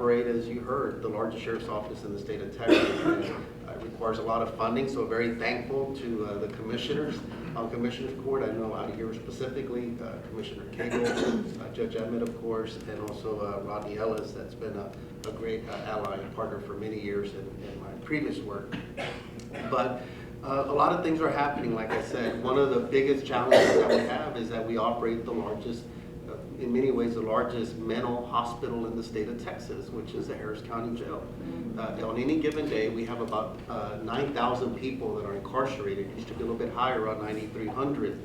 operate, as you heard, the largest sheriff's office in the state of Texas. It requires a lot of funding, so very thankful to the commissioners on Commissioners Court. I know out here specifically, Commissioner Cagle, Judge Emmett, of course, and also Rodney Ellis. That's been a great ally and partner for many years in my previous work. But a lot of things are happening, like I said. One of the biggest challenges that we have is that we operate the largest, in many ways, the largest mental hospital in the state of Texas, which is the Harris County Jail. On any given day, we have about 9,000 people that are incarcerated. It used to be a little bit higher, around 9,300.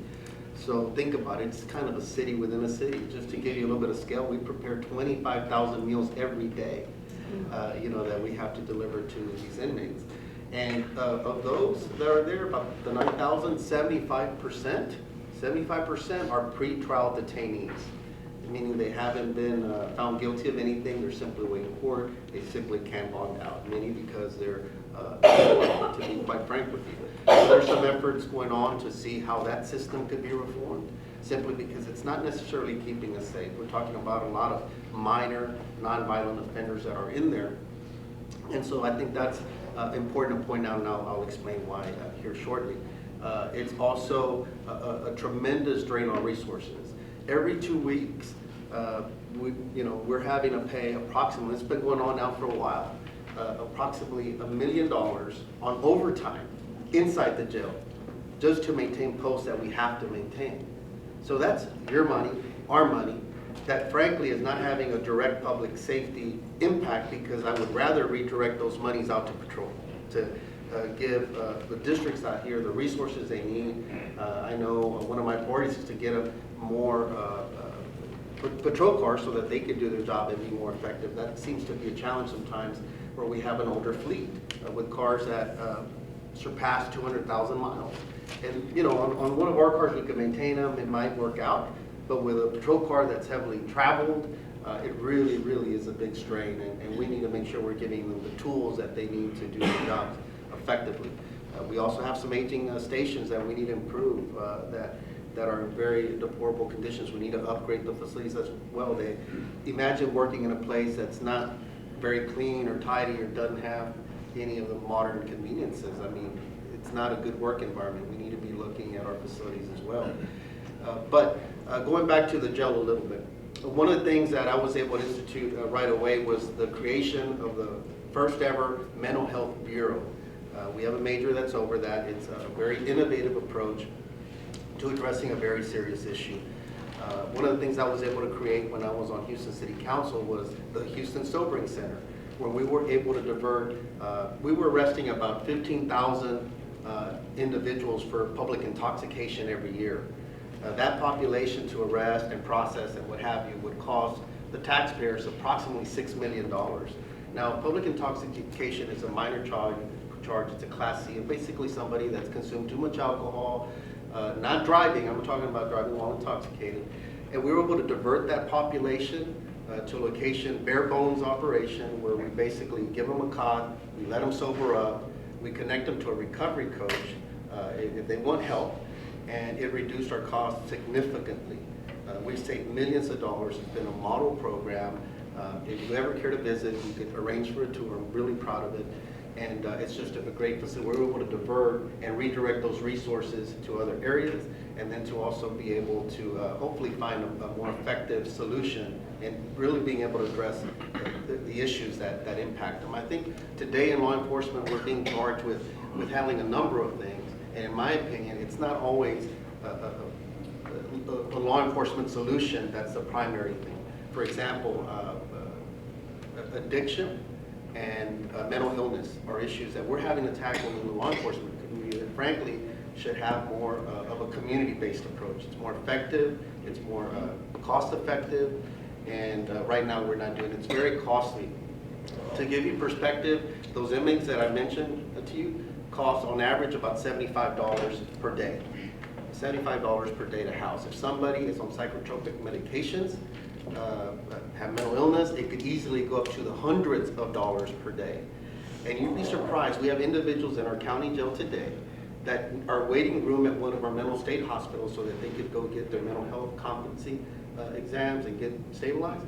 So think about it, it's kind of a city within a city. Just to give you a little bit of scale, we prepare 25,000 meals every day, that we have to deliver to these inmates. And of those that are there, about the 9,000, 75% are pre-trial detainees, meaning they haven't been found guilty of anything. They're simply waiting court. They simply can't bond out, many because they're, to be quite frank with you. So there's some efforts going on to see how that system could be reformed, simply because it's not necessarily keeping us safe. We're talking about a lot of minor, nonviolent offenders that are in there. And so I think that's important to point out, and I'll explain why here shortly. It's also a tremendous drain on resources. Every 2 weeks, we're having to pay approximately, it's been going on now for a while, approximately $1 million on overtime inside the jail, just to maintain posts that we have to maintain. So that's your money, our money, that frankly is not having a direct public safety impact, because I would rather redirect those monies out to patrol, to give the districts out here the resources they need. I know one of my priorities is to get them more patrol cars so that they can do their job and be more effective. That seems to be a challenge sometimes, where we have an older fleet with cars that surpass 200,000 miles. And on one of our cars we can maintain them, it might work out, but with a patrol car that's heavily traveled, it really, really is a big strain, and we need to make sure we're giving them the tools that they need to do their jobs effectively. We also have some aging stations that we need to improve that are in very deplorable conditions. We need to upgrade the facilities as well. Imagine working in a place that's not very clean or tidy or doesn't have any of the modern conveniences. I mean, it's not a good work environment. We need to be looking at our facilities as well. But going back to the jail a little bit, one of the things that I was able to institute right away was the creation of the first ever mental health bureau. We have a major that's over that. It's a very innovative approach to addressing a very serious issue. One of the things I was able to create when I was on Houston City Council was the Houston Sobering Center, where we were able to divert, we were arresting about 15,000 individuals for public intoxication every year. That population to arrest and process and what have you would cost the taxpayers approximately $6 million. Now, public intoxication is a minor charge. It's a Class C, and basically somebody that's consumed too much alcohol, not driving. I'm talking about driving while intoxicated. And we were able to divert that population to a location, bare bones operation, where we basically give them a cot, we let them sober up, we connect them to a recovery coach if they want help, and it reduced our costs significantly. We saved millions of dollars. It's been a model program. If you ever care to visit, you could arrange for a tour. I'm really proud of it. And it's just a great facility. We're able to divert and redirect those resources to other areas, and then to also be able to hopefully find a more effective solution and really being able to address the issues that impact them. I think today in law enforcement, we're being charged with handling a number of things. And in my opinion, it's not always a law enforcement solution that's the primary thing. For example, addiction and mental illness are issues that we're having to tackle in the law enforcement community that frankly should have more of a community-based approach. It's more effective, it's more cost-effective, and right now we're not doing it. It's very costly. To give you perspective, those inmates that I mentioned to you cost on average about $75 per day. $75 per day to house. If somebody is on psychotropic medications, have mental illness, it could easily go up to the hundreds of dollars per day. And you'd be surprised, we have individuals in our county jail today that are waiting room at one of our mental state hospitals so that they could go get their mental health competency exams and get stabilized.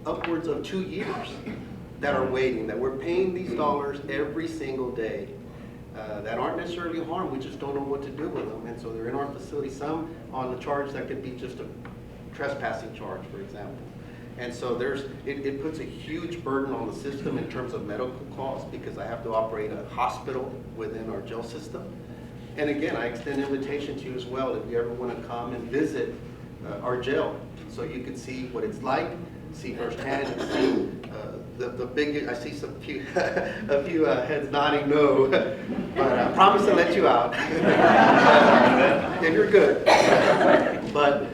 Upwards of 2 years. that are waiting, that we're paying these dollars every single day, that aren't necessarily harmed, we just don't know what to do with them. And so they're in our facility, some on the charge that could be just a trespassing charge, for example. And so it puts a huge burden on the system in terms of medical costs, because I have to operate a hospital within our jail system. And again, I extend an invitation to you as well, if you ever want to come and visit our jail, so you can see what it's like, see firsthand, and see the big, I see a few heads nodding no, but I promise to let you out if you're good. But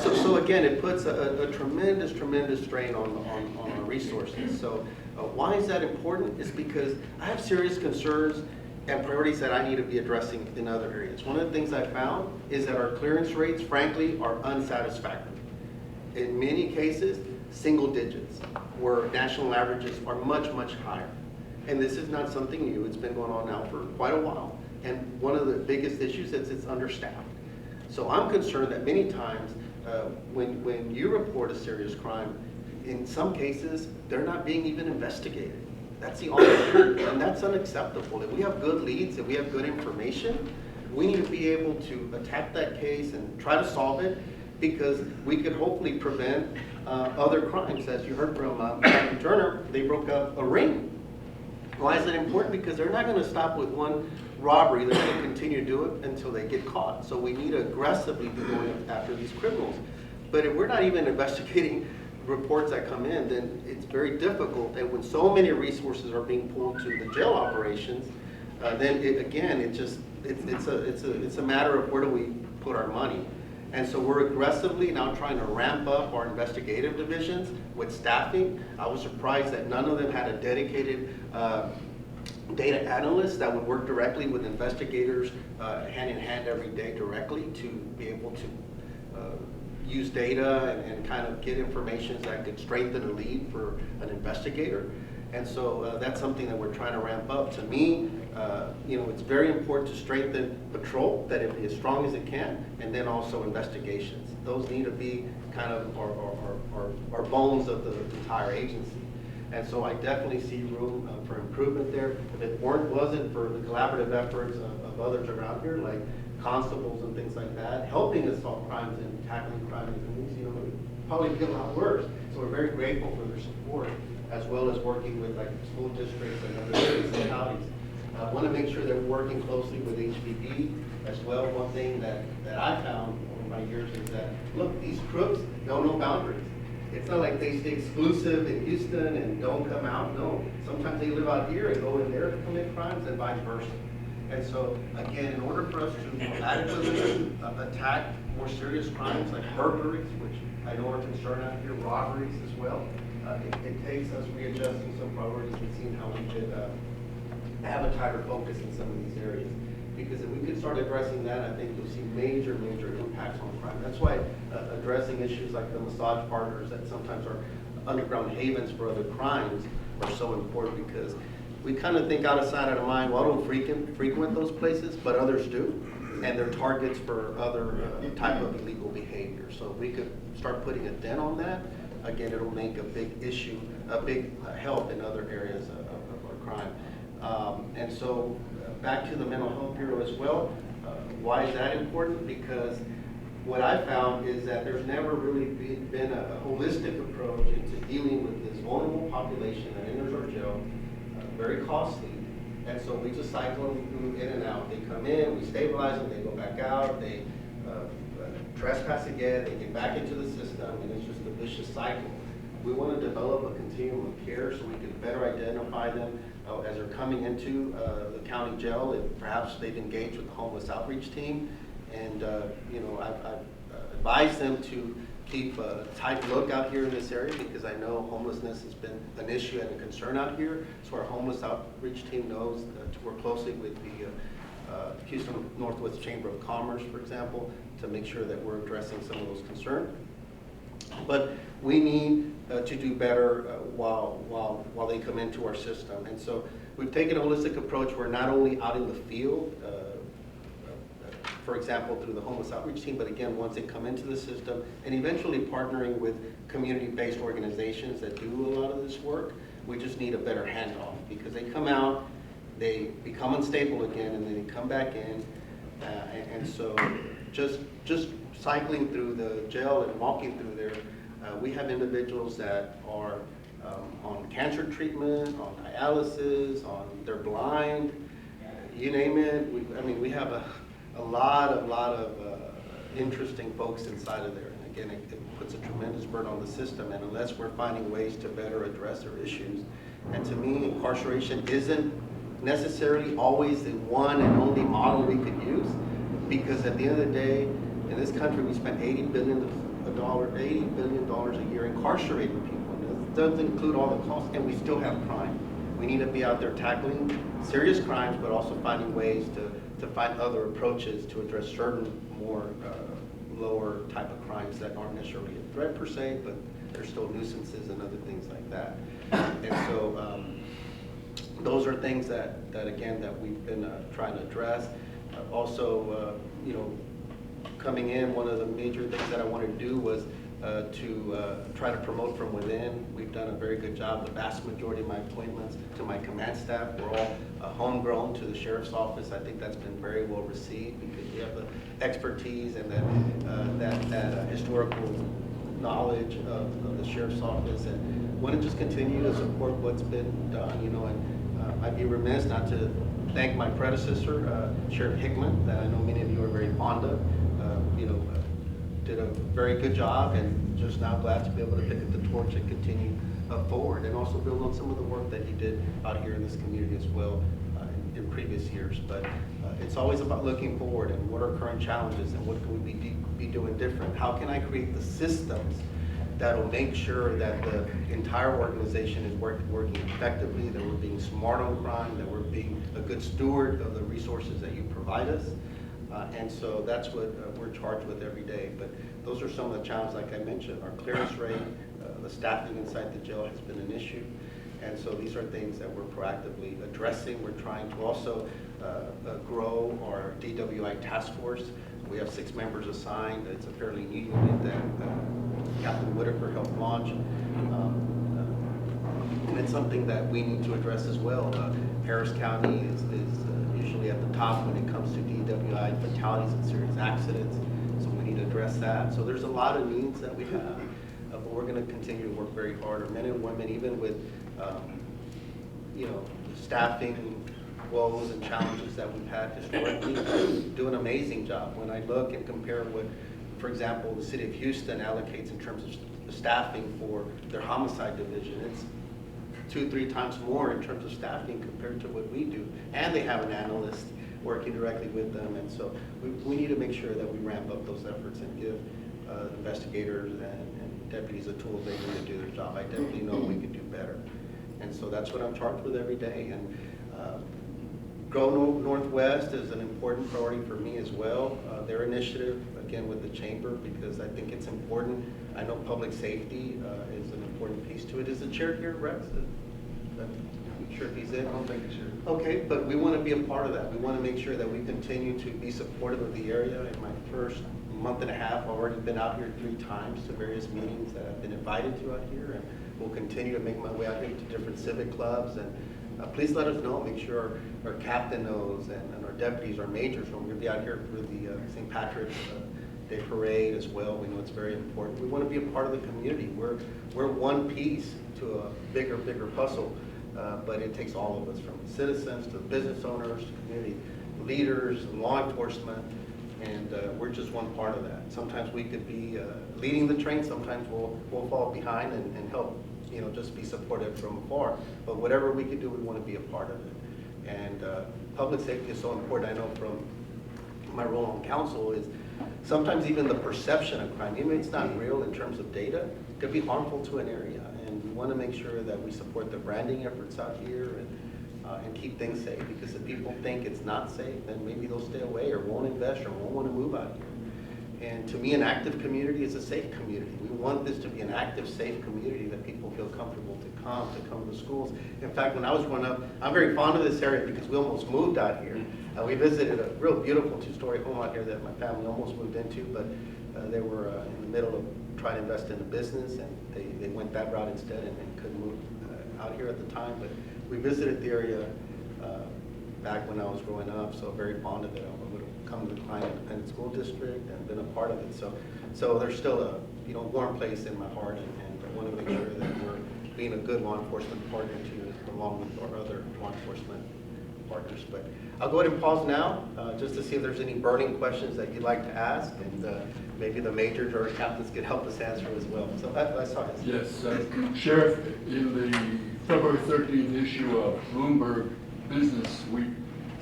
so again, it puts a tremendous strain on our resources. So why is that important? It's because I have serious concerns and priorities that I need to be addressing in other areas. One of the things I found is that our clearance rates, frankly, are unsatisfactory. In many cases, single digits, where national averages are much higher. And this is not something new. It's been going on now for quite a while. And one of the biggest issues is it's understaffed. So I'm concerned that many times when you report a serious crime, in some cases, they're not being even investigated. That's the honest truth, and that's unacceptable. If we have good leads, if we have good information, we need to be able to attack that case and try to solve it, because we could hopefully prevent other crimes. As you heard from Captain Turner, they broke up a ring. Why is it important? Because they're not going to stop with one robbery. They're going to continue to do it until they get caught. So we need to aggressively be going after these criminals. But if we're not even investigating reports that come in, then it's very difficult. And when so many resources are being pulled to the jail operations, then it's a matter of where do we put our money. And so we're aggressively now trying to ramp up our investigative divisions with staffing. I was surprised that none of them had a dedicated data analyst that would work directly with investigators hand in hand every day directly to be able to use data and kind of get information that could strengthen a lead for an investigator. And so that's something that we're trying to ramp up. To me, it's very important to strengthen patrol, that it be as strong as it can, and then also investigations. Those need to be kind of our bones of the entire agency. And so I definitely see room for improvement there. If it wasn't for the collaborative efforts of others around here, like constables and things like that, helping us solve crimes and tackling crime in the communities, it would probably be a lot worse. So we're very grateful for their support, as well as working with like school districts and other cities and counties. I want to make sure that we're working closely with HPD as well. One thing that I found over my years is that, look, these crooks don't know boundaries. It's not like they stay exclusive in Houston and don't come out. No, sometimes they live out here and go in there to commit crimes, and vice versa. And so, again, in order for us to adequately attack more serious crimes like burglaries, which I know are concerned out here, robberies as well, it takes us readjusting some priorities and seeing how we could have a tighter focus in some of these areas. Because if we could start addressing that, I think you'll see major impacts on crime. That's why addressing issues like the massage parlors that sometimes are underground havens for other crimes are so important, because we kind of think out of sight, out of mind. Well, I don't frequent those places, but others do, and they're targets for other type of illegal behavior. So if we could start putting a dent on that, again, it'll make a big issue, a big help in other areas of our crime. And so back to the Mental Health Bureau as well. Why is that important? Because what I found is that there's never really been a holistic approach into dealing with this vulnerable population that enters our jail, very costly. And so we just cycle them in and out. They come in, we stabilize them, they go back out, they trespass again, they get back into the system, and it's just a vicious cycle. We want to develop a continuum of care so we can better identify them as they're coming into the county jail. If perhaps they've engaged with the homeless outreach team, and I've advised them to keep a tight look out here in this area, because I know homelessness has been an issue and a concern out here. So our homeless outreach team knows to work closely with the Houston Northwest Chamber of Commerce, for example, to make sure that we're addressing some of those concerns. But we need to do better while they come into our system. And so we've taken a holistic approach. We're not only out in the field, for example, through the homeless outreach team, but again, once they come into the system, and eventually partnering with community-based organizations that do a lot of this work, We just need a better handoff, because they come out, they become unstable again, and then they come back in. And so just cycling through the jail and walking through there, we have individuals that are on cancer treatment, on dialysis, they're blind, you name it. We have a lot of interesting folks inside of there. And again, it puts a tremendous burden on the system, and unless we're finding ways to better address their issues. And to me, incarceration isn't necessarily always the one and only model we could use, because at the end of the day, in this country, we spend $80 billion a year incarcerating people. It doesn't include all the costs, and we still have crime. We need to be out there tackling serious crimes, but also finding ways to find other approaches to address certain more lower type of crimes that aren't necessarily a threat per se, but they're still nuisances and other things like that. And so those are things that again, that we've been trying to address. Also, coming in, one of the major things that I wanted to do was to try to promote from within. We've done a very good job. The vast majority of my appointments to my command staff were all homegrown to the sheriff's office. I think that's been very well received, because we have the expertise and that historical knowledge of the sheriff's office, and want to just continue to support what's been done. And I'd be remiss not to thank my predecessor, Sheriff Hickman, that I know many of you are very fond of. Did a very good job, and just now glad to be able to pick up the torch and continue forward, and also build on some of the work that he did out here in this community as well in previous years. But it's always about looking forward and what are current challenges and what can we be doing different. How can I create the systems that will make sure that the entire organization is working effectively, that we're being smart on crime, that we're being a good steward of the resources that you provide us. And so that's what we're charged with every day. But those are some of the challenges, like I mentioned. Our clearance rate, the staffing inside the jail has been an issue. And so these are things that we're proactively addressing. We're trying to also grow our DWI task force. We have 6 members assigned. It's a fairly new unit that Captain Whitaker helped launch. And it's something that we need to address as well. Harris County is usually at the top when it comes to DWI fatalities and serious accidents, so we need to address that. So there's a lot of needs that we have, but we're going to continue to work very hard. Our men and women, even with staffing woes and challenges that we've had historically, do an amazing job. When I look and compare what, for example, the city of Houston allocates in terms of the staffing for their homicide division, it's 2-3 times more in terms of staffing compared to what we do. And they have an analyst working directly with them. And so we need to make sure that we ramp up those efforts and give investigators and deputies the tools they need to do their job. I definitely know we could do better. And so that's what I'm charged with every day. And Grow Northwest is an important priority for me as well. Their initiative, again, with the chamber, because I think it's important. I know public safety is an important piece to it. Is the chair here, Rex? I'm sure if he's in. I don't think it's here. Okay, but we want to be a part of that. We want to make sure that we continue to be supportive of the area. In my first month and a half, I've already been out here 3 times to various meetings that I've been invited to out here, and we'll continue to make my way out here to different civic clubs. And please let us know, make sure our captain knows, and our deputies, our majors, we're going to be out here for the St. Patrick's Day Parade as well. We know it's very important. We want to be a part of the community. We're one piece to a bigger puzzle, but it takes all of us, from citizens to business owners, to community leaders, law enforcement, and we're just one part of that. Sometimes we could be leading the train, sometimes we'll fall behind and help, just be supportive from afar. But whatever we can do, we want to be a part of it. And public safety is so important. I know from my role on council is sometimes even the perception of crime, even if it's not real in terms of data, could be harmful to an area. And we want to make sure that we support the branding efforts out here and keep things safe. Because if people think it's not safe, then maybe they'll stay away or won't invest or won't want to move out here. And to me, an active community is a safe community. We want this to be an active, safe community that people feel comfortable to come to schools. In fact, when I was growing up, I'm very fond of this area because we almost moved out here. We visited a real beautiful 2-story home out here that my family almost moved into, but they were in the middle of trying to invest in a business, and they went that route instead and couldn't move out here at the time, but we visited the area back when I was growing up, so very fond of it. I would have come to the Klein Independent School District and been a part of it. So there's still a warm place in my heart, and I want to make sure that we're being a good law enforcement partner to, along with our other law enforcement partners. But I'll go ahead and pause now, just to see if there's any burning questions that you'd like to ask, and maybe the majors or captains could help us answer as well. So let's talk. Yes, Sheriff, in the February 13th issue of Bloomberg Business Week,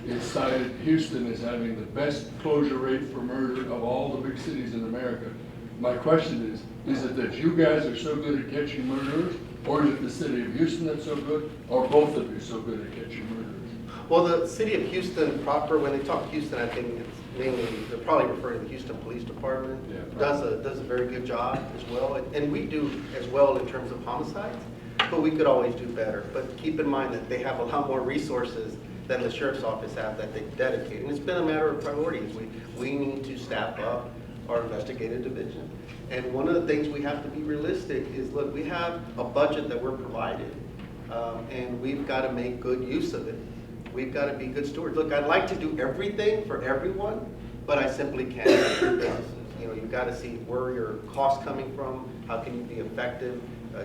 it cited Houston as having the best closure rate for murder of all the big cities in America. My question is it that you guys are so good at catching murderers, or is it the city of Houston that's so good, or both of you so good at catching murderers? Well, the city of Houston proper, when they talk Houston, I think it's mainly, they're probably referring to the Houston Police Department. Yeah, does a very good job as well. And we do as well in terms of homicides, but we could always do better. But keep in mind that they have a lot more resources than the sheriff's office have that they dedicate. And it's been a matter of priorities. We need to staff up our investigative division. And one of the things we have to be realistic is, look, we have a budget that we're provided, and we've got to make good use of it. We've got to be good stewards. Look, I'd like to do everything for everyone, but I simply can't. You've got to see where your costs coming from, how can you be effective,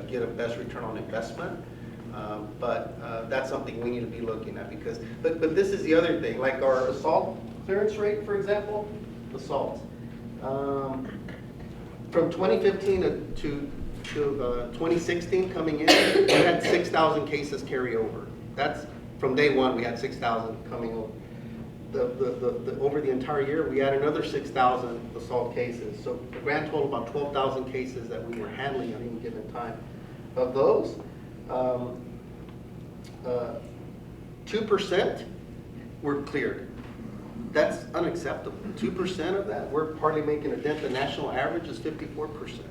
get a best return on investment. But that's something we need to be looking at because, but this is the other thing, like our assault clearance rate, for example, assaults. From 2015 to 2016 coming in, we had 6,000 cases carry over. That's from day one, we had 6,000 coming over. Over the entire year, we had another 6,000 assault cases. So a grand total about 12,000 cases that we were handling at any given time. Of those, 2% were cleared. That's unacceptable. 2% of that, we're hardly making a dent. The national average is 54%.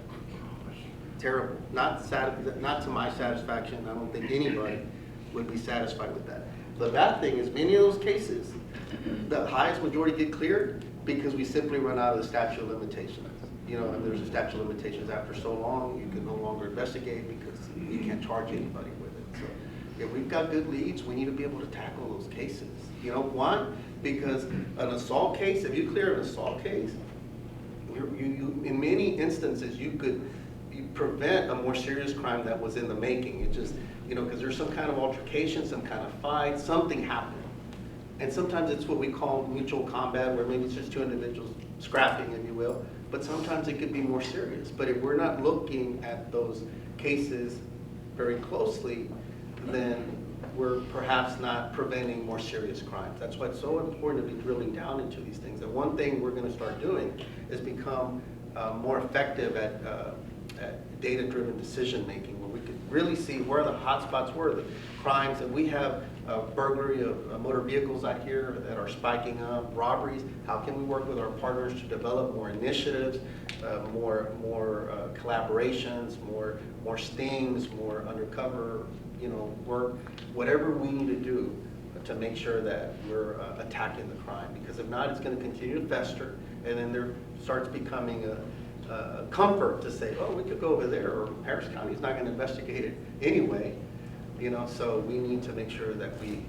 Terrible. Not to my satisfaction. I don't think anybody would be satisfied with that. The bad thing is many of those cases, the highest majority get cleared because we simply run out of the statute of limitations. And there's a statute of limitations after so long, you can no longer investigate because you can't charge anybody with it. So if we've got good leads, we need to be able to tackle those cases. Why? Because an assault case, if you clear an assault case, you in many instances you prevent a more serious crime that was in the making. It just, because there's some kind of altercation, some kind of fight, something happened. And sometimes it's what we call mutual combat, where maybe it's just two individuals scrapping, if you will. But sometimes it could be more serious. But if we're not looking at those cases very closely, then we're perhaps not preventing more serious crimes. That's why it's so important to be drilling down into these things. And one thing we're going to start doing is become more effective at data-driven decision-making, where we could really see where the hotspots were, the crimes. And we have burglary of motor vehicles out here that are spiking up, robberies. How can we work with our partners to develop more initiatives, more collaborations, more stings, more undercover work, whatever we need to do to make sure that we're attacking the crime. Because if not, it's going to continue to fester, and then there starts becoming a comfort to say, oh, we could go over there, or Harris County is not going to investigate it anyway. So we need to make sure that we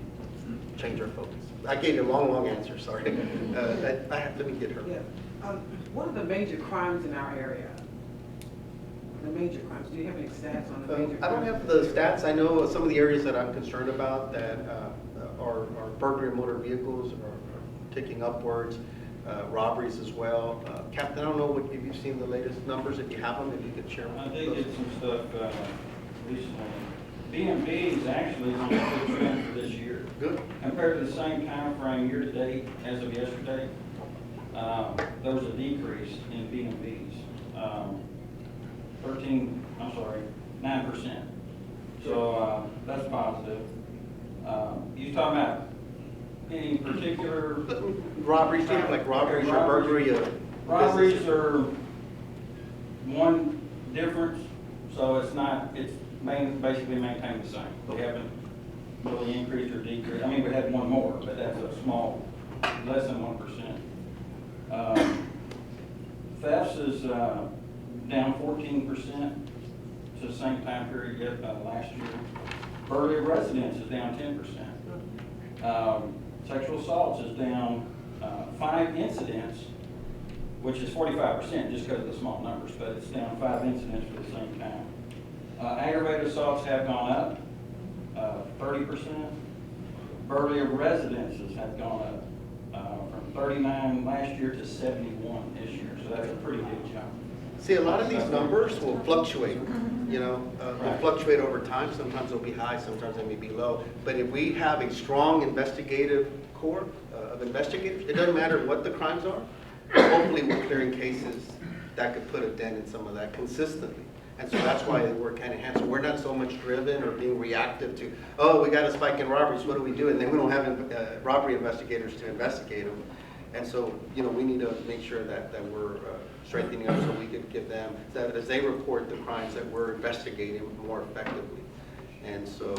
change our focus. I gave you a long answer, sorry. Let me get her. Yeah. What are the major crimes in our area? The major crimes, do you have any stats on the major crimes? I don't have the stats. I know some of the areas that I'm concerned about that are burglary of motor vehicles are ticking upwards, robberies as well. Captain, I don't know if you've seen the latest numbers. If you have them, if you could share them. I did get some stuff recently. BMV is actually on a good trend for this year. Good. Compared to the same time frame year to date as of yesterday, there was a decrease in BMVs. 9%. So that's positive. You talking about any particular robberies? Do you have like robberies or burglary of robberies businesses? are one difference, so it's basically maintained the same. We haven't really increased or decreased. I mean, we had one more, but that's a small, less than 1%. Thefts is down 14% to the same time period last year. Burglary of residence is down 10%. Sexual assaults is down 5 incidents, which is 45% just because of the small numbers, but it's down 5 incidents for the same time. Aggravated assaults have gone up 30%. Burglary of residences have gone up from 39 last year to 71 this year, so that's a pretty big jump. See, a lot of these numbers will fluctuate, they'll fluctuate over time. Sometimes they'll be high, sometimes they may be low. But if we have a strong investigative corps of investigators, it doesn't matter what the crimes are, hopefully we're clearing cases that could put a dent in some of that consistently. And so that's why they work hand in hand. So we're not so much driven or being reactive to, oh, we got a spike in robberies, what do we do? And then we don't have robbery investigators to investigate them. And so, we need to make sure that we're strengthening up so we can give them, that as they report the crimes, that we're investigating more effectively. And so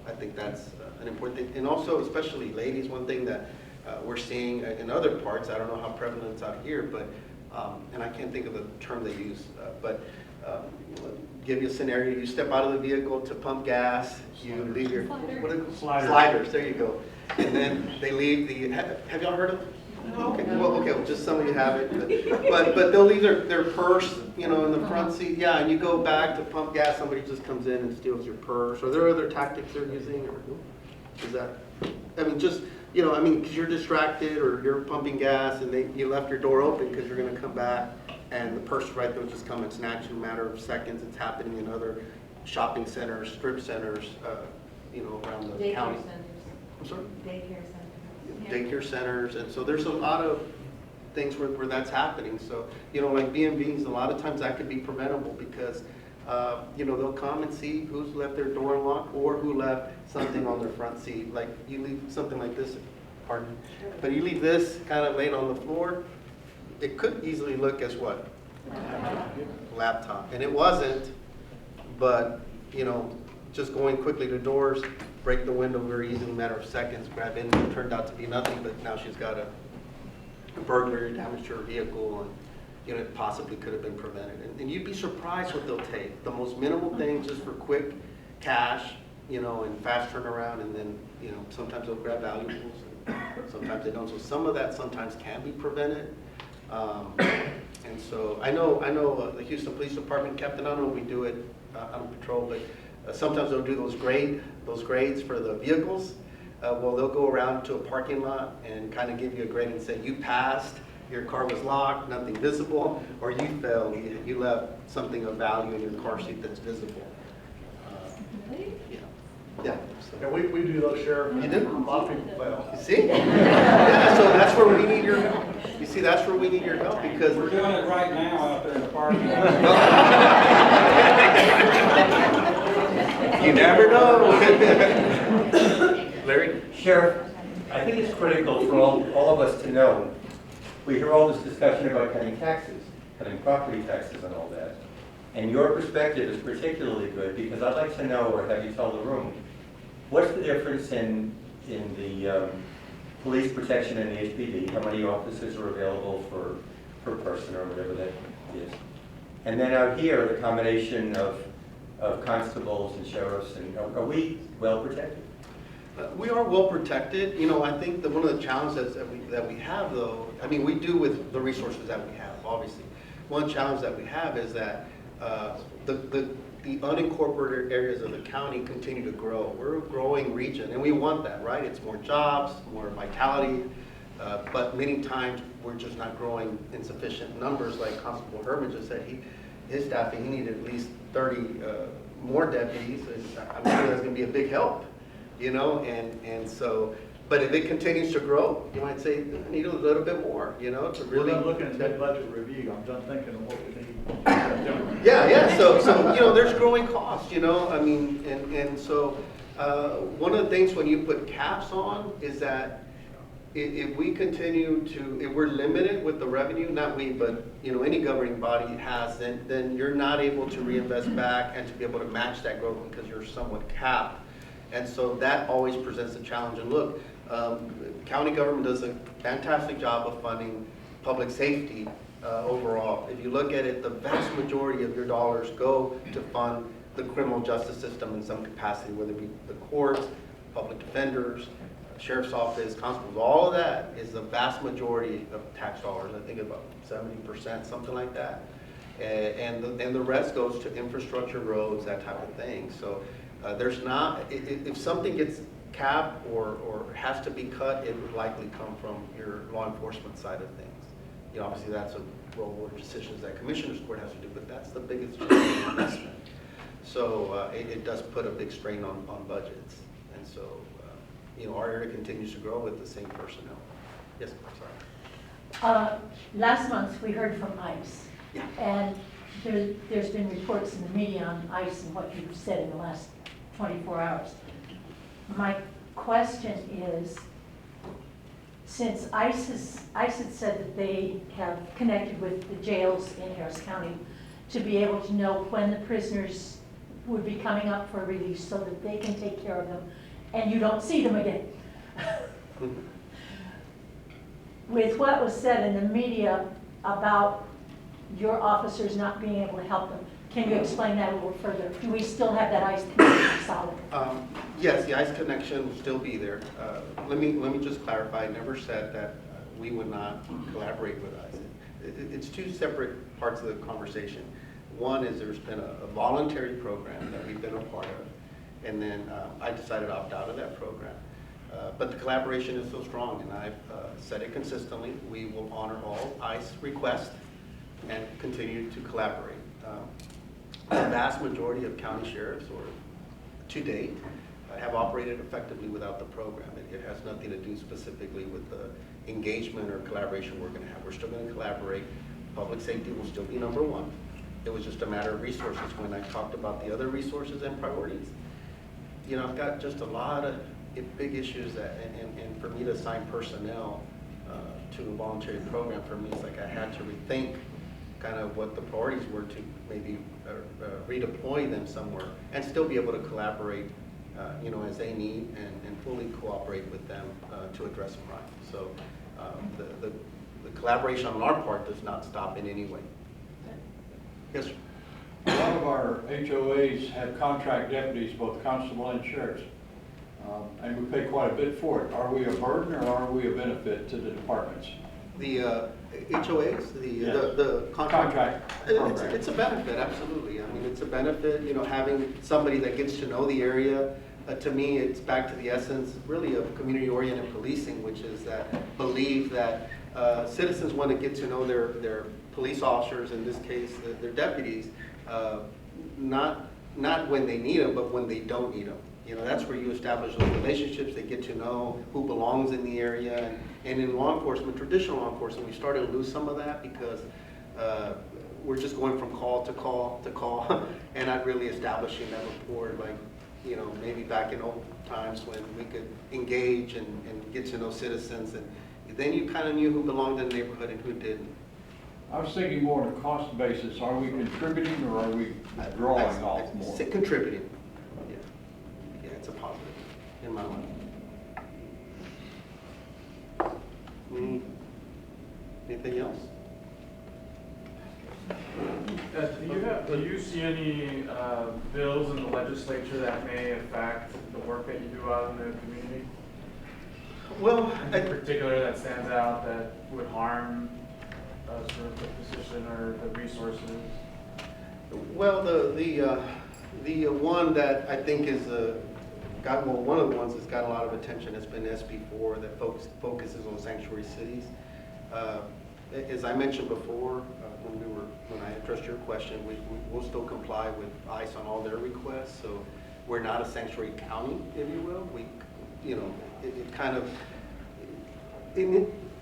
I think that's an important thing. And also, especially ladies, one thing that we're seeing in other parts, I don't know how prevalent it's out here, but, and I can't think of the term they use, but give you a scenario, you step out of the vehicle to pump gas, you leave your, what are they called? Sliders, there you go. And then they leave the, have y'all heard of them? Okay, well, just some of you have it, but they'll leave their purse, in the front seat, yeah, and you go back to pump gas, somebody just comes in and steals your purse. Are there other tactics they're using, or is that, just, because you're distracted, or you're pumping gas, and you left your door open because you're gonna come back, and the purse right there will just come and snatch in a matter of seconds. It's happening in other shopping centers, strip centers, around the county. Daycare centers. I'm sorry? Daycare centers. Daycare centers, and so there's a lot of things where that's happening. So, like B&Bs, a lot of times that could be preventable because, they'll come and see who's left their door unlocked or who left something on their front seat. Like you leave something like this, pardon, but you leave this kind of laying on the floor, it could easily look as what? Laptop. And it wasn't, but, just going quickly to doors, break the window very easily, matter of seconds, grab in, it turned out to be nothing, but now she's got a burglary, damage to her vehicle, and it possibly could have been prevented. And you'd be surprised what they'll take. The most minimal things just for quick cash, and fast turnaround, and then, sometimes they'll grab valuables, and sometimes they don't. So some of that sometimes can be prevented. And so I know the Houston Police Department, Captain, I don't know if we do it on patrol, but sometimes they'll do those grades for the vehicles. Well, they'll go around to a parking lot and kind of give you a grade and say, you passed, your car was locked, nothing visible, or you failed, you left something of value in your car seat that's visible. Yeah. So. Yeah, we do those, Sheriff. You do? A lot of people fail. You see? Yeah, so that's where we need your help. You see, that's where we need your help because We're doing it right now out there in the parking lot. You never know. Larry? Sheriff, I think it's critical for all of us to know. We hear all this discussion about cutting taxes, cutting property taxes and all that. And your perspective is particularly good because I'd like to know, or have you tell the room, what's the difference in the police protection and the HPD? How many officers are available per person or whatever that is? And then out here, the combination of constables and sheriffs, and are we well protected? We are well protected. I think that one of the challenges that we have, though, we do with the resources that we have, obviously. One challenge that we have is that the unincorporated areas of the county continue to grow. We're a growing region, and we want that, right? It's more jobs, more vitality, but many times we're just not growing in sufficient numbers. Like Constable Herman just said, his staffing, he needed at least 30 more deputies, and I'm sure that's going to be a big help, and so, but if it continues to grow, you might say, I need a little bit more, to really. We're done looking at that budget review. I'm done thinking of what we need. Yeah, so there's growing costs, and so one of the things when you put caps on is that if we continue to, if we're limited with the revenue, not we, but any governing body has, then you're not able to reinvest back and to be able to match that growth because you're somewhat capped. And so that always presents a challenge. And look, county government does a fantastic job of funding public safety overall. If you look at it, the vast majority of your dollars go to fund the criminal justice system in some capacity, whether it be the courts, public defenders, sheriff's office, constables, all of that is the vast majority of tax dollars. I think about 70%, something like that. And the rest goes to infrastructure, roads, that type of thing. So there's not, if something gets capped or has to be cut, it would likely come from your law enforcement side of things. You know, obviously that's a role or decisions that Commissioner's Court has to do, but that's the biggest investment. So it does put a big strain on budgets. And so, you know, our area continues to grow with the same personnel. Yes, sorry. Last month, we heard from ICE. Yeah. And there's been reports in the media on ICE and what you've said in the last 24 hours. My question is, since ICE had said that they have connected with the jails in Harris County to be able to know when the prisoners would be coming up for release so that they can take care of them and you don't see them again. With what was said in the media about your officers not being able to help them, can you explain that a little further? Do we still have that ICE connection solid? Yes, the ICE connection will still be there. Let me just clarify. I never said that we would not collaborate with ICE. It's two separate parts of the conversation. One is there's been a voluntary program that we've been a part of, and then I decided to opt out of that program. But the collaboration is so strong, and I've said it consistently. We will honor all ICE requests and continue to collaborate. The vast majority of county sheriffs, or to date, have operated effectively without the program. It has nothing to do specifically with the engagement or collaboration we're going to have. We're still going to collaborate. Public safety will still be number one. It was just a matter of resources. When I talked about the other resources and priorities, you know, I've got just a lot of big issues that, and for me to assign personnel to a voluntary program, for me, it's like I had to rethink kind of what the priorities were to maybe redeploy them somewhere and still be able to collaborate, you know, as they need and fully cooperate with them to address crime. So the collaboration on our part does not stop in any way. Yes, sir. A lot of our HOAs have contract deputies, both constable and sheriffs, and we pay quite a bit for it. Are we a burden or are we a benefit to the departments? The HOAs, Yes. the contract program. it's a benefit, absolutely. I mean, it's a benefit, you know, having somebody that gets to know the area. To me, it's back to the essence, really, of community-oriented policing, which is that belief that citizens want to get to know their police officers, in this case, their deputies, not when they need them, but when they don't need them. You know, that's where you establish those relationships. They get to know who belongs in the area. And in law enforcement, traditional law enforcement, we started to lose some of that because we're just going from call to call to call and not really establishing that rapport like, you know, maybe back in old times when we could engage and get to know citizens. And then you kind of knew who belonged in the neighborhood and who didn't. I was thinking more on a cost basis. Are we contributing or are we drawing off more? Say contributing. Yeah, it's a positive in my mind. Anything else? Do you see any bills in the legislature that may affect the work that you do out in the community? Well, In particular, that stands out that would harm sort of the position or the resources? well, the one that I think is one of the ones that's got a lot of attention has been SB4 that focuses on sanctuary cities. As I mentioned before, when I addressed your question, we'll still comply with ICE on all their requests. So we're not a sanctuary county, if you will.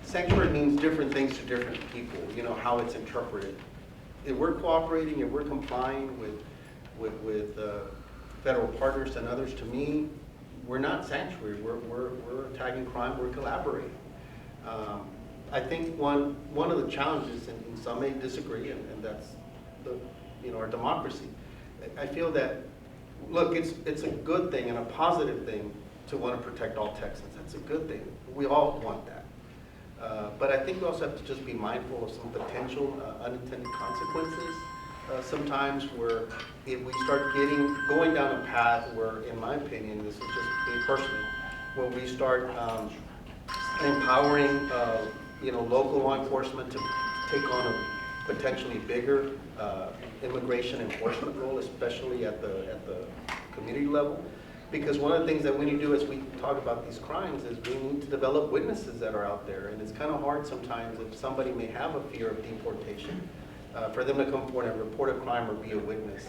Sanctuary means different things to different people. You know how it's interpreted. If we're cooperating, if we're complying with federal partners and others, to me, we're not sanctuary. We're attacking crime. We're collaborating. I think one of the challenges, and some may disagree, and that's our democracy. I feel that, look, it's a good thing and a positive thing to want to protect all Texans. That's a good thing. We all want that. But I think we also have to just be mindful of some potential unintended consequences sometimes where if we start going down a path where, in my opinion, this is just me personally, where we start empowering, local law enforcement to take on a potentially bigger immigration enforcement role, especially at the community level. Because one of the things that we need to do as we talk about these crimes is we need to develop witnesses that are out there. And it's kind of hard sometimes if somebody may have a fear of deportation, for them to come forward and report a crime or be a witness.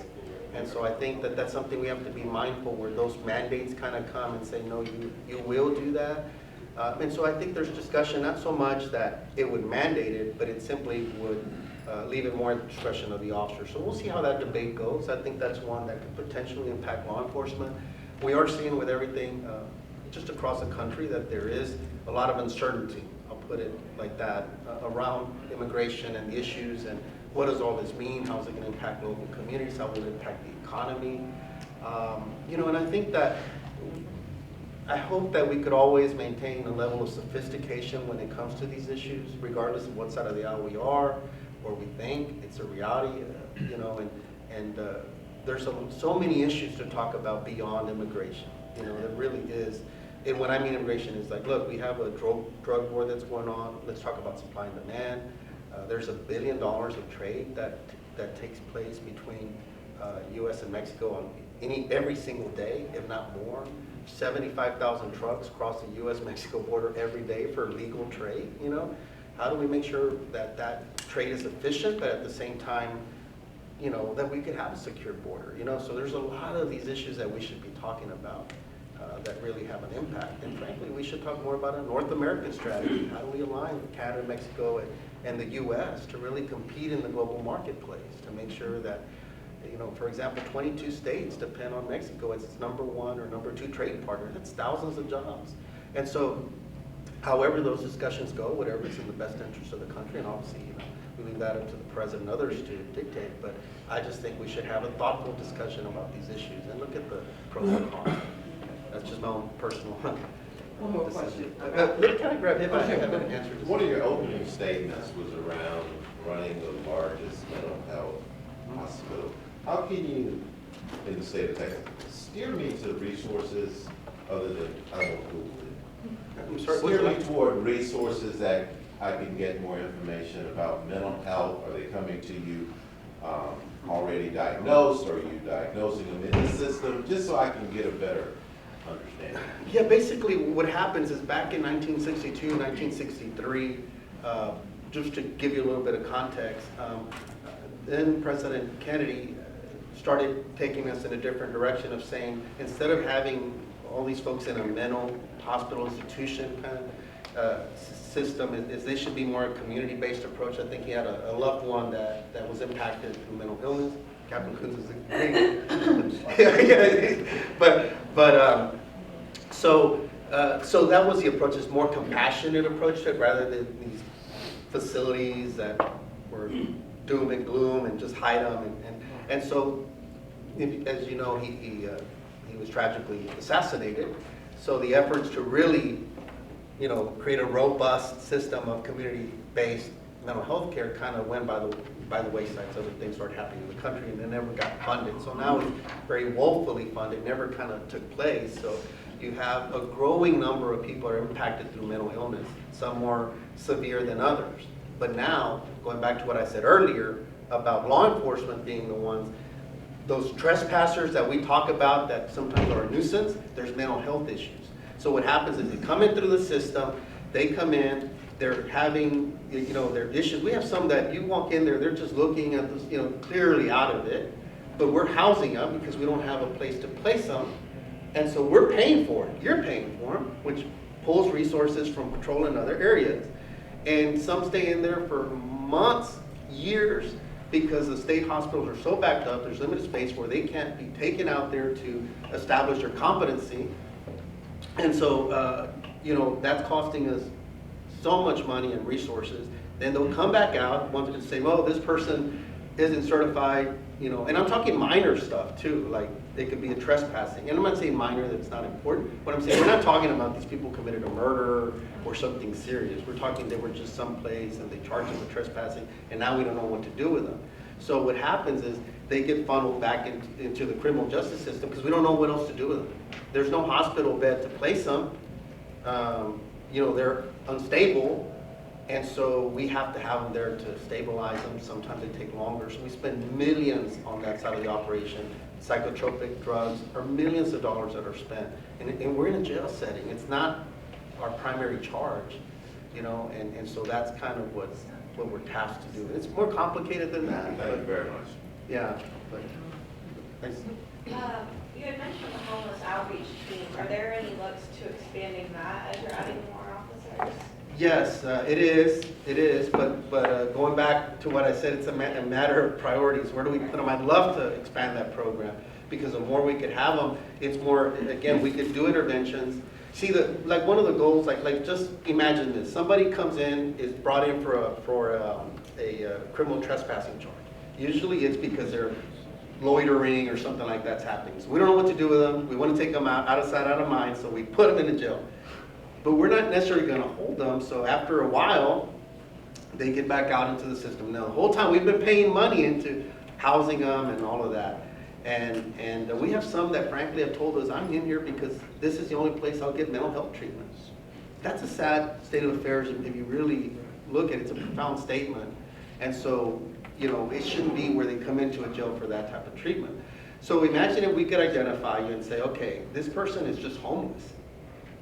And so I think that that's something we have to be mindful where those mandates kind of come and say, no, you will do that. And so I think there's discussion, not so much that it would mandate it, but it simply would leave it more at the discretion of the officer. So we'll see how that debate goes. I think that's one that could potentially impact law enforcement. We are seeing with everything just across the country that there is a lot of uncertainty, I'll put it like that, around immigration and the issues and what does all this mean? How is it going to impact local communities? How will it impact the economy? And I think that I hope that we could always maintain a level of sophistication when it comes to these issues, regardless of what side of the aisle we are, or we think it's a reality, and there's so many issues to talk about beyond immigration. There really is. And when I mean immigration, it's like, look, we have a drug war that's going on. Let's talk about supply and demand. There's $1 billion of trade that takes place between U.S. and Mexico on every single day, if not more. 75,000 trucks cross the U.S.-Mexico border every day for legal trade. How do we make sure that that trade is efficient, but at the same time, that we could have a secure border? So there's a lot of these issues that we should be talking about that really have an impact. And frankly, we should talk more about a North American strategy. How do we align with Canada, Mexico, and the U.S. to really compete in the global marketplace, to make sure that, for example, 22 states depend on Mexico as its #1 or #2 trading partner. That's thousands of jobs. And so, however those discussions go, whatever is in the best interest of the country, and obviously, we leave that up to the president and others to dictate, but I just think we should have a thoughtful discussion about these issues and look at the pros and cons. That's just my own personal One more question. Can I grab him? I have an answer to One of your opening statements was around running the largest mental health hospital. How can you, in the state of Texas, steer me to resources other than, I don't Google it? I'm sorry, Steer me toward resources that I can get more information about mental health. Are they coming to you already diagnosed? Or are you diagnosing them in the system? Just so I can get a better understanding. Yeah, basically what happens is back in 1962, 1963, just to give you a little bit of context, then President Kennedy started taking us in a different direction of saying, instead of having all these folks in a mental hospital institution kind of system, is they should be more a community-based approach. I think he had a loved one that was impacted through mental illness. Captain Coons is so that was the approach, is more compassionate approach to it rather than these facilities that were doom and gloom and just hide them. And so, as you know, he was tragically assassinated. So the efforts to really, create a robust system of community-based mental health care kind of went by the wayside. So other things started happening in the country and they never got funded. So now it's very woefully funded, never kind of took place. So you have a growing number of people are impacted through mental illness, some more severe than others. But now, going back to what I said earlier about law enforcement being the ones, those trespassers that we talk about that sometimes are a nuisance, there's mental health issues. So what happens is they come in through the system, they come in, they're having, their issues. We have some that you walk in there, they're just looking at this, clearly out of it, but we're housing them because we don't have a place to place them. And so we're paying for it. You're paying for them, which pulls resources from patrol in other areas. And some stay in there for months, years, because the state hospitals are so backed up, there's limited space where they can't be taken out there to establish their competency. And so, that's costing us so much money and resources. Then they'll come back out, want to say, well, this person isn't certified, and I'm talking minor stuff too, like it could be a trespassing. And I'm not saying minor, that's not important. What I'm saying, we're not talking about these people committed a murder or something serious. We're talking they were just someplace and they charged them with trespassing and now we don't know what to do with them. So what happens is they get funneled back into the criminal justice system because we don't know what else to do with them. There's no hospital bed to place them. You know, they're unstable, and so we have to have them there to stabilize them. Sometimes they take longer, so we spend millions on that side of the operation. Psychotropic drugs are millions of dollars that are spent, and we're in a jail setting. It's not our primary charge, you know, and so that's kind of what we're tasked to do. It's more complicated than that. Thank you very much. Yeah, but thanks. You had mentioned the homeless outreach team. Are there any looks to expanding that as you're adding more officers? Yes, it is, but going back to what I said, it's a matter of priorities. Where do we put them? I'd love to expand that program, because the more we could have them, it's more, again, we could do interventions. See, like one of the goals, like just imagine this. Somebody comes in, is brought in for a criminal trespassing charge. Usually it's because they're loitering or something like that's happening. So we don't know what to do with them. We want to take them out of sight, out of mind, so we put them in the jail. But we're not necessarily going to hold them, so after a while, they get back out into the system. Now, the whole time we've been paying money into housing them and all of that. And we have some that frankly have told us, I'm in here because this is the only place I'll get mental health treatments. That's a sad state of affairs if you really look at it. It's a profound statement. And so, you know, it shouldn't be where they come into a jail for that type of treatment. So imagine if we could identify you and say, okay, this person is just homeless.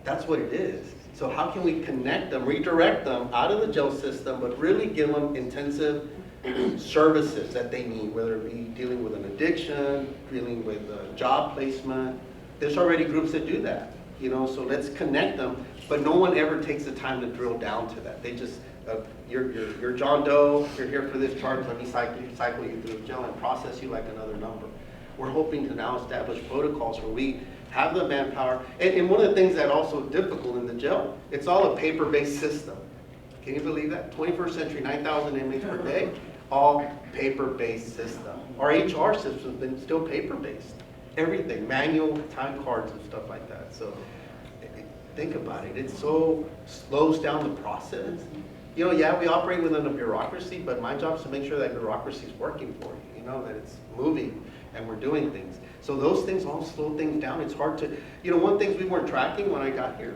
That's what it is. So how can we connect them, redirect them out of the jail system, but really give them intensive services that they need, whether it be dealing with an addiction, dealing with job placement. There's already groups that do that, you know, so let's connect them, but no one ever takes the time to drill down to that. They just, you're John Doe, you're here for this charge, let me cycle you through the jail and process you like another number. We're hoping to now establish protocols where we have the manpower. And one of the things that's also difficult in the jail, it's all a paper-based system. Can you believe that? 21st century, 9,000 inmates per day, all paper-based system. Our HR system's been still paper-based. Everything, manual time cards and stuff like that. So think about it. It so slows down the process. You know, yeah, we operate within a bureaucracy, but my job is to make sure that bureaucracy is working for you, you know, that it's moving and we're doing things. So those things all slow things down. It's hard to, you know, one thing we weren't tracking when I got here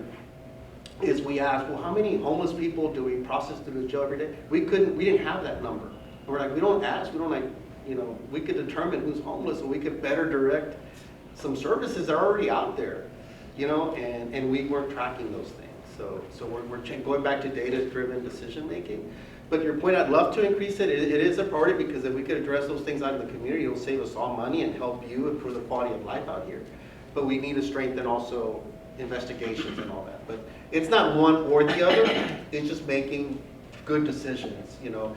is we asked, well, how many homeless people do we process through the jail every day? We didn't have that number. And we're like, we don't ask, we don't like, you know, we could determine who's homeless and we could better direct some services that are already out there, you know, and we weren't tracking those things. So we're going back to data-driven decision-making. But your point, I'd love to increase it. It is a priority because if we could address those things out in the community, it'll save us all money and help you improve the quality of life out here. But we need to strengthen also investigations and all that. But it's not one or the other. It's just making good decisions, you know.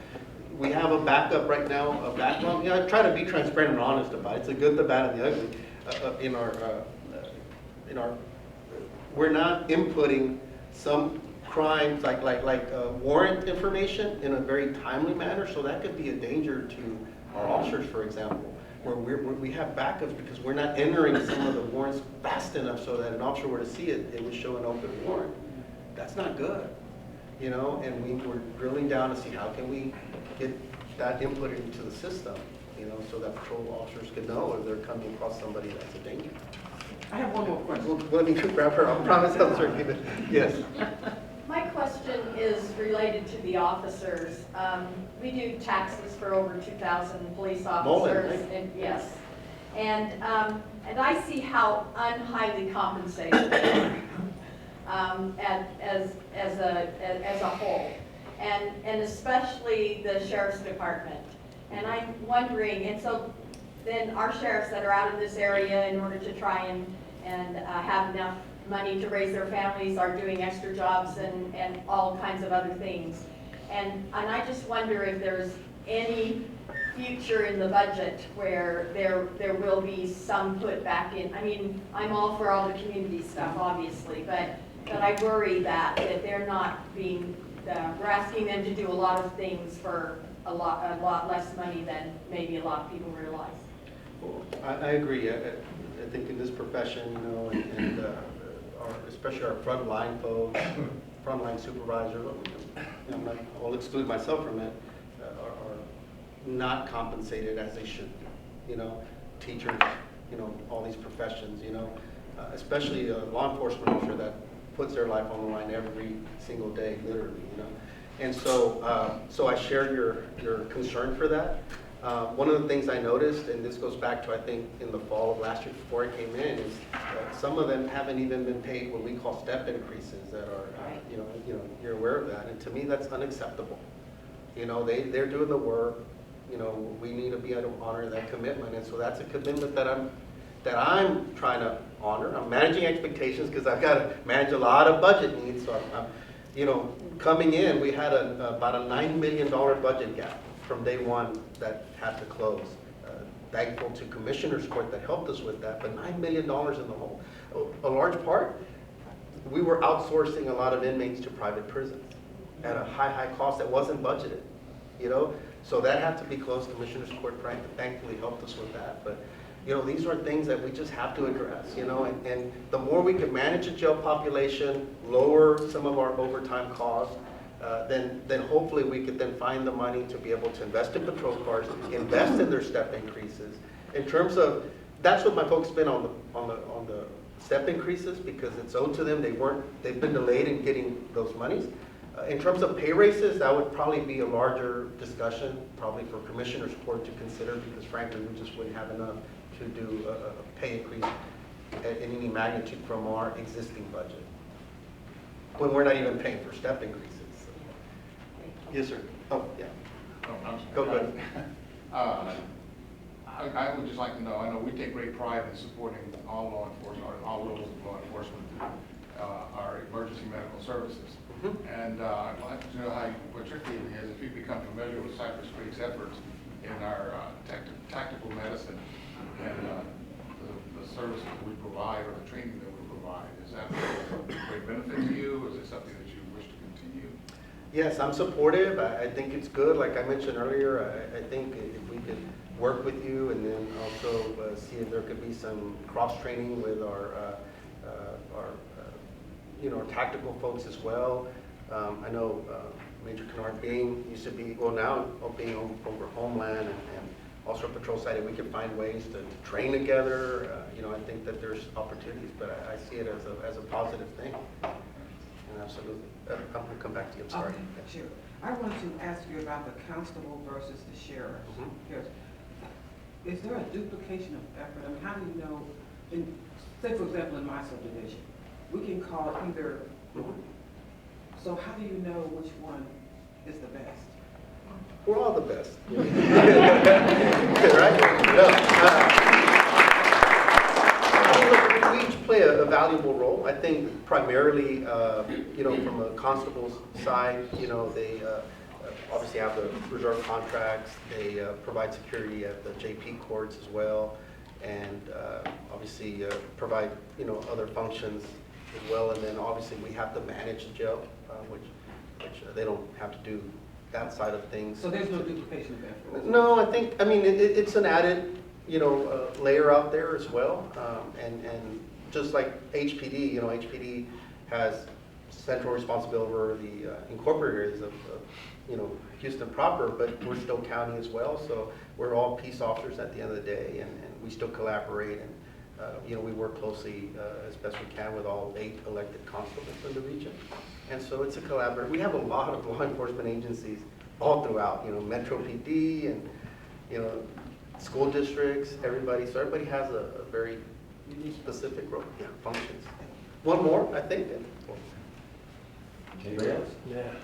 We have a backup right now, a backlog. You know, I try to be transparent and honest about it. It's the good, the bad, and the ugly. We're not inputting some crimes like warrant information in a very timely manner, so that could be a danger to our officers, for example, where we have backups because we're not entering some of the warrants fast enough so that an officer were to see it, it would show an open warrant. That's not good, you know, and we're drilling down to see how can we get that input into the system, you know, so that patrol officers can know if they're coming across somebody that's a danger. I have one more question. Let me grab her, I promise I'll start giving, yes. My question is related to the officers. We do taxes for over 2,000 police officers. Right? And yes. And I see how unhighly compensated they are as a whole. And especially the sheriff's department. And I'm wondering, and so then our sheriffs that are out in this area in order to try and have enough money to raise their families are doing extra jobs and all kinds of other things. And I just wonder if there's any future in the budget where there will be some put back in. I mean, I'm all for all the community stuff, obviously, but I worry that they're not being, we're asking them to do a lot of things for a lot less money than maybe a lot of people realize. Well, I agree. I think in this profession, you know, and especially our frontline folks, frontline supervisors, you know, I'll exclude myself from it, not compensated as they should be. You know, teachers, you know, all these professions, you know, especially a law enforcement officer that puts their life on the line every single day, literally, you know. And so, so I share your concern for that. One of the things I noticed, and this goes back to I think in the fall of last year before I came in, is some of them haven't even been paid what we call step increases that are, you know, you're aware of that, and to me that's unacceptable. You know, they're doing the work. You know, we need to be able to honor that commitment, and so that's a commitment that I'm trying to honor. I'm managing expectations because I've got to manage a lot of budget needs. So I'm you know, coming in, we had about a $9 million budget gap from day one that had to close. Thankful to Commissioner's Court that helped us with that, but $9 million in the hole. A large part, we were outsourcing a lot of inmates to private prisons at a high cost that wasn't budgeted, you know? So that had to be closed. Commissioner's Court thankfully helped us with that. But, you know, these are things that we just have to address, you know? And the more we can manage the jail population, lower some of our overtime costs, then hopefully we could then find the money to be able to invest in patrol cars, invest in their step increases. In terms of, that's what my folks been on the step increases, because it's owed to them. They've been delayed in getting those monies. In terms of pay raises, that would probably be a larger discussion, probably for Commissioner's Court to consider, because frankly, we just wouldn't have enough to do a pay increase in any magnitude from our existing budget, when we're not even paying for step increases. Yes, sir. Oh, yeah. Oh, I'm sorry. Go ahead. I would just like to know, I know we take great pride in supporting all law enforcement, or all levels of law enforcement, our emergency medical services. And I'd like to know what your feeling is, if you become familiar with Cypress Creek's efforts in our tactical medicine and the services we provide, or the training that we provide. Is that a great benefit to you? Is it something that you wish to continue? Yes, I'm supportive. I think it's good. Like I mentioned earlier, I think if we could work with you and then also see if there could be some cross-training with our you know, tactical folks as well. I know Major Kennard Bing used to be, well now being over Homeland and also Patrol side, and we could find ways to train together. You know, I think that there's opportunities, but I see it as a positive thing. And absolutely. I'm going to come back to you, I'm sorry. Okay, sure. I want to ask you about the constable versus the sheriff. Because is there a duplication of effort? I mean, how do you know, say for example in my subdivision, we can call either, so how do you know which one is the best? We're all the best. Right? No, we each play a valuable role. I think primarily, you know, from a constable's side, you know, they obviously have the reserve contracts. They provide security at the JP courts as well, and obviously provide, you know, other functions as well. And then obviously we have to manage the jail, which they don't have to do that side of things. So there's no duplication of effort? No, I mean, it's an added, you know, layer out there as well. And just like HPD, you know, HPD has central responsibility over the incorporated areas of, you know, Houston proper, but we're still county as well. So we're all peace officers at the end of the day, and we still collaborate. And, you know, we work closely as best we can with all 8 elected constables in the region. And so it's a collaborative. We have a lot of law enforcement agencies all throughout, you know, Metro PD and, you know, school districts, everybody. So everybody has a very specific role, functions. One more, I think. Anybody else? Yeah.